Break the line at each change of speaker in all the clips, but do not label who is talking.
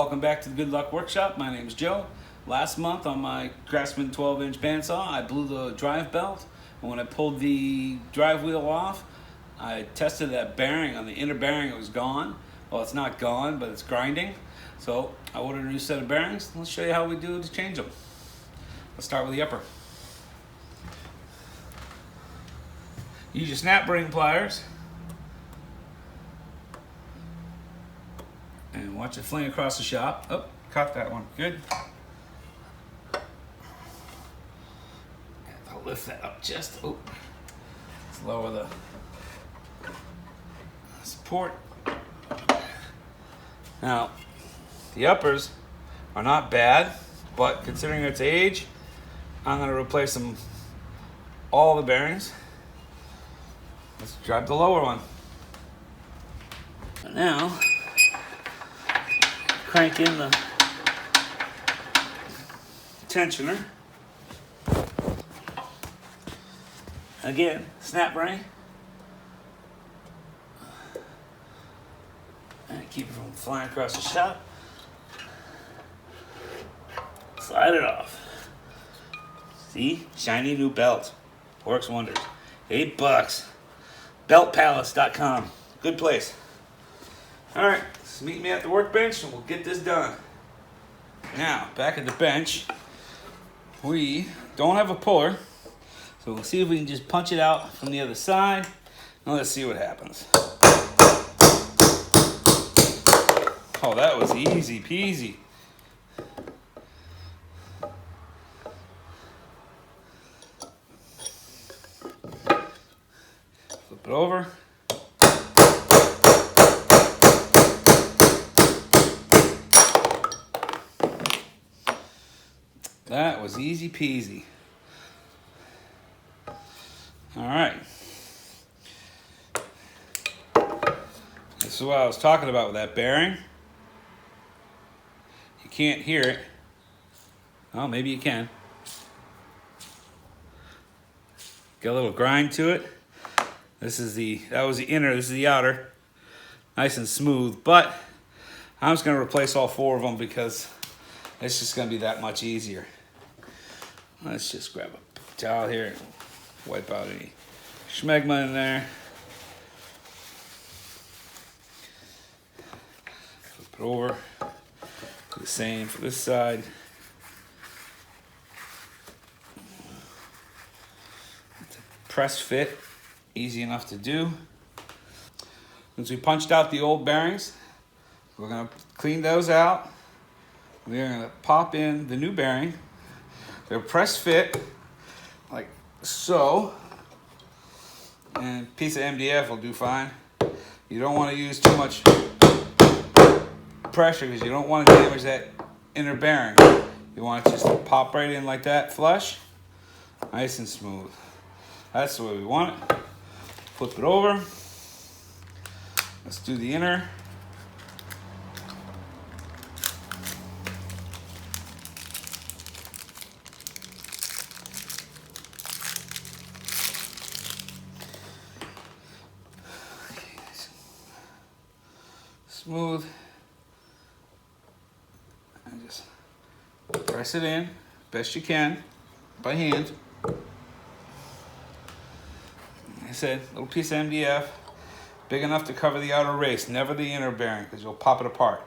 welcome back to the Good Luck Workshop. My name is Joe. Last month on my Craftsman 12-inch bandsaw, I blew the drive belt, and when I pulled the drive wheel off, I tested that bearing. On the inner bearing, it was gone. Well, it's not gone, but it's grinding. So I ordered a new set of bearings. Let's show you how we do to change them. Let's start with the upper. Use your snap ring pliers. And watch it fling across the shop. Oh, caught that one. Good. I'll lift that up just. Oh, let's lower the support. Now, the uppers are not bad, but considering its age, I'm going to replace them, all the bearings. Let's grab the lower one. And now, crank in the tensioner. Again, snap ring. And keep it from flying across the shop. Slide it off. See? Shiny new belt. Works wonders. $8. Beltpalace.com. Good place. Alright, so meet me at the workbench and we'll get this done. Now, back at the bench, we don't have a puller, so we'll see if we can just punch it out from the other side, and let's see what happens. Oh, that was easy peasy. Flip it over. That was easy peasy. All right. This is what I was talking about with that bearing. You can't hear it. Oh, maybe you can. Got a little grind to it. That was the inner, this is the outer. Nice and smooth, but I'm just gonna replace all four of them because it's just gonna be that much easier. Let's just grab a towel here and wipe out any schmegma in there. Flip it over. Do the same for this side. It's a press fit, easy enough to do. Since we punched out the old bearings, we're gonna clean those out. We're gonna pop in the new bearing. They're press fit, like so, and a piece of MDF will do fine. You don't want to use too much pressure because you don't want to damage that inner bearing. You want it just to pop right in like that, flush, nice and smooth. That's the way we want it. Flip it over. Let's do the inner. Smooth, and just press it in best you can by hand. Like I said, little piece of MDF, big enough to cover the outer race, never the inner bearing because you'll pop it apart.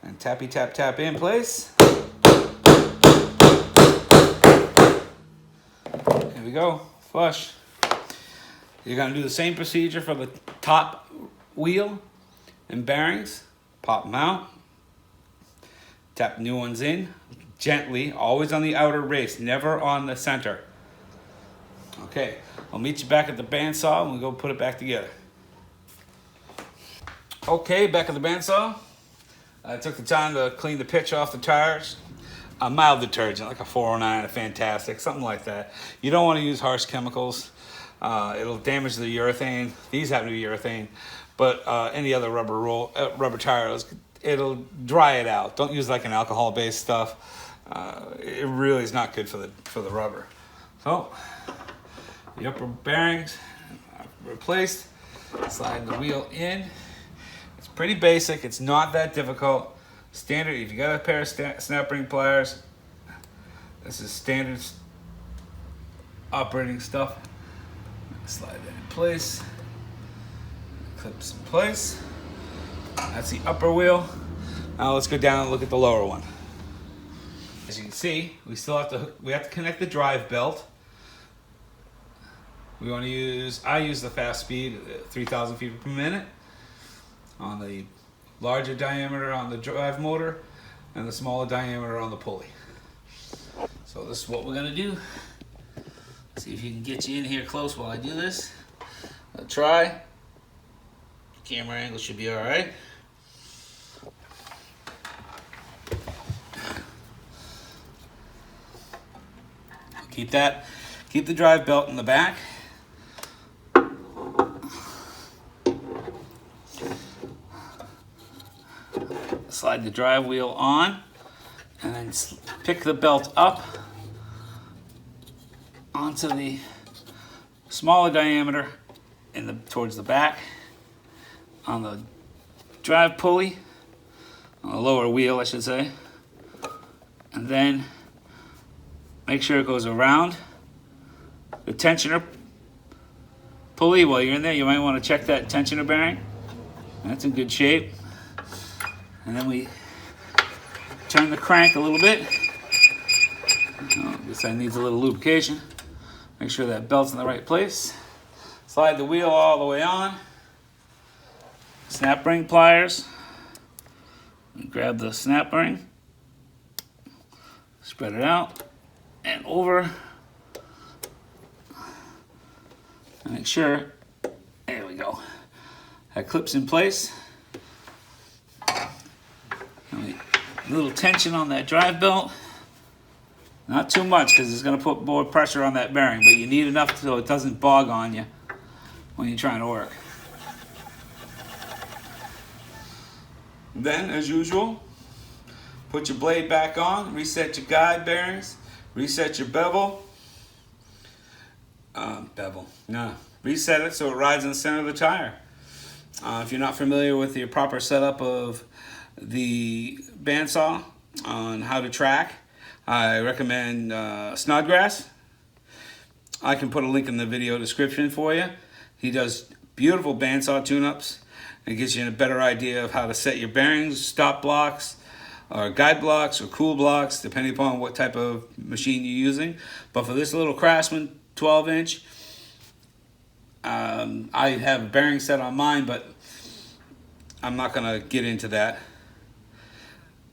And tappy tap tap in place. Here we go, flush. You're gonna do the same procedure for the top wheel and bearings. Pop them out, tap new ones in gently, always on the outer race, never on the center. Okay, I'll meet you back at the bandsaw and we'll go put it back together. Okay, back at the bandsaw. I took the time to clean the pitch off the tires. A mild detergent, like a 409, a Fantastic, something like that. You don't want to use harsh chemicals. It'll damage the urethane. These happen to be urethane. But any other rubber tire, it'll dry it out. Don't use like an alcohol-based stuff. It really is not good for the rubber. So the upper bearings are replaced. Slide the wheel in. It's pretty basic. It's not that difficult. Standard, if you got a pair of snap ring pliers, this is standard operating stuff. Slide that in place. Clips in place. That's the upper wheel. Now let's go down and look at the lower one. As you can see, we have to connect the drive belt. We want to I use the fast speed, 3,000 feet per minute, on the larger diameter on the drive motor and the smaller diameter on the pulley. So this is what we're gonna do. See if you can get you in here close while I do this. I'll try. Camera angle should be all right. Keep the drive belt in the back. Slide the drive wheel on and then pick the belt up onto the smaller diameter towards the back on the drive pulley, on the lower wheel I should say, and then make sure it goes around the tensioner pulley. While you're in there, you might want to check that tensioner bearing. That's in good shape. And then we turn the crank a little bit. Oh, this side needs a little lubrication. Make sure that belt's in the right place. Slide the wheel all the way on. Snap ring pliers. And grab the snap ring. Spread it out and over. And make sure, there we go. That clips in place. A little tension on that drive belt. Not too much because it's going to put more pressure on that bearing, but you need enough so it doesn't bog on you when you're trying to work. Then, as usual, put your blade back on, reset your guide bearings, reset your bevel. Reset it so it rides in the center of the tire. If you're not familiar with the proper setup of the bandsaw on how to track, I recommend Snodgrass. I can put a link in the video description for you. He does beautiful bandsaw tune-ups and gives you a better idea of how to set your bearings, stop blocks, or guide blocks, or cool blocks, depending upon what type of machine you're using. But for this little Craftsman 12-inch, I have a bearing set on mine, but I'm not going to get into that.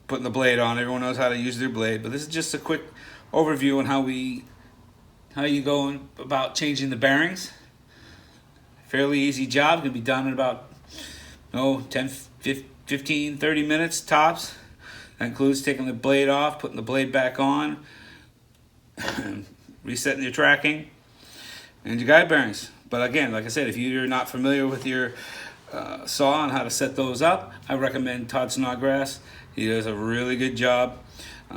Putting the blade on, everyone knows how to use their blade, but this is just a quick overview on how you go about changing the bearings. Fairly easy job, can be done in about 10, 15, 30 minutes tops. That includes taking the blade off, putting the blade back on, resetting your tracking, and your guide bearings. But again, like I said, if you're not familiar with your saw and how to set those up, I recommend Todd Snodgrass. He does a really good job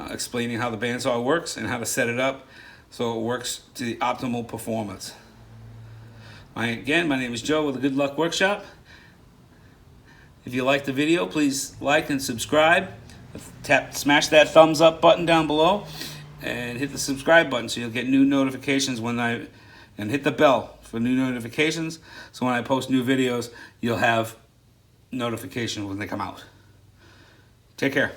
explaining how the bandsaw works and how to set it up so it works to the optimal performance. My name is Joe with the Good Luck Workshop. If you liked the video, please like and subscribe. Smash that thumbs up button down below and hit the subscribe button so you'll get new notifications and hit the bell for new notifications so when I post new videos, you'll have notification when they come out. Take care.